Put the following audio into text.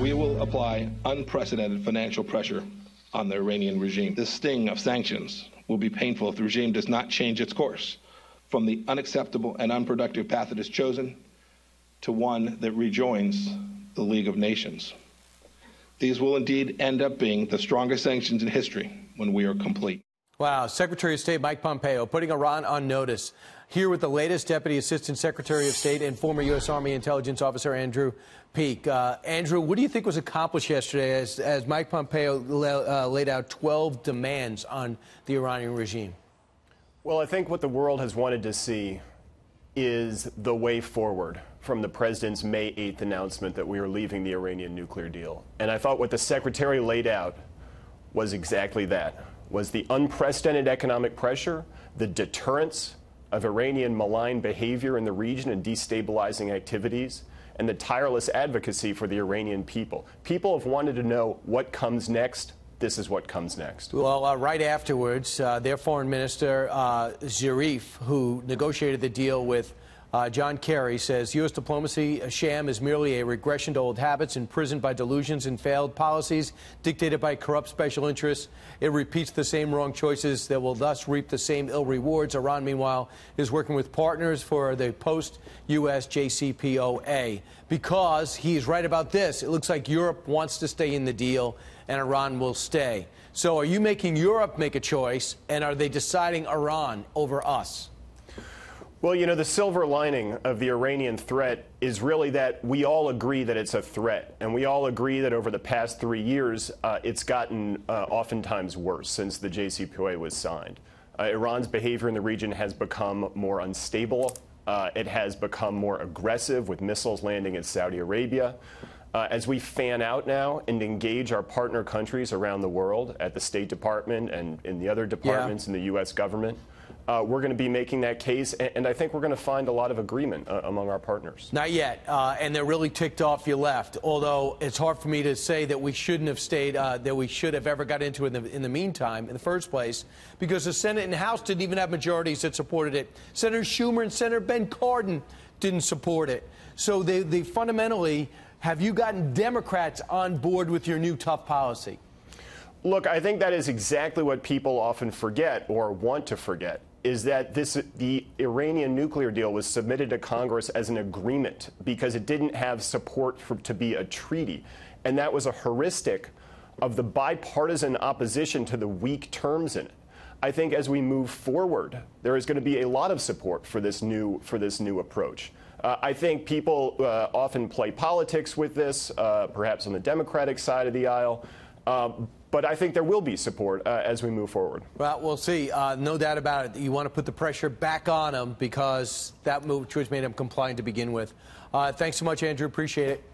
We will apply unprecedented financial pressure on the Iranian regime. The sting of sanctions will be painful if the regime does not change its course from the unacceptable and unproductive path it has chosen to one that rejoins the League of Nations. These will indeed end up being the strongest sanctions in history when we are complete. Wow. Secretary of State Mike Pompeo putting Iran on notice. Here with the latest Deputy Assistant Secretary of State and former U.S. Army Intelligence Officer Andrew Peek. Andrew, what do you think was accomplished yesterday as Mike Pompeo laid out 12 demands on the Iranian regime? Well, I think what the world has wanted to see is the way forward from the president's May 8th announcement that we are leaving the Iranian nuclear deal. And I thought what the secretary laid out was exactly that, was the unprecedented economic pressure, the deterrence of Iranian malign behavior in the region and destabilizing activities, and the tireless advocacy for the Iranian people. People have wanted to know what comes next. This is what comes next. Well, right afterwards, their foreign minister, Zarif, who negotiated the deal with John Kerry, says U.S. diplomacy, a sham, is merely a regression to old habits, imprisoned by delusions and failed policies dictated by corrupt special interests. It repeats the same wrong choices that will thus reap the same ill rewards. Iran, meanwhile, is working with partners for the post-U.S. JCPOA. Because he's right about this, it looks like Europe wants to stay in the deal and Iran will stay. So are you making Europe make a choice, and are they deciding Iran over us? Well, you know, the silver lining of the Iranian threat is really that we all agree that it's a threat. And we all agree that over the past 3 years, it's gotten oftentimes worse since the JCPOA was signed. Iran's behavior in the region has become more unstable. It has become more aggressive, with missiles landing in Saudi Arabia. As we fan out now and engage our partner countries around the world at the State Department and in the other departments in the U.S. government, we're going to be making that case, and I think we're going to find a lot of agreement among our partners. Not yet, and they're really ticked off you left, although it's hard for me to say that we shouldn't have stayed, that we should have ever got into it in the meantime, in the first place, because the Senate and House didn't even have majorities that supported it. Senator Schumer and Senator Ben Cardin didn't support it. So they fundamentally, have you gotten Democrats on board with your new tough policy? Look, I think that is exactly what people often forget or want to forget, is that the Iranian nuclear deal was submitted to Congress as an agreement because it didn't have support to be a treaty. And that was a heuristic of the bipartisan opposition to the weak terms in it. I think as we move forward, there is going to be a lot of support for this new approach. I think people often play politics with this, perhaps on the Democratic side of the aisle. But I think there will be support as we move forward. Well, we'll see. No doubt about it. You want to put the pressure back on them because that move, which made them compliant to begin with. Thanks so much, Andrew. Appreciate it.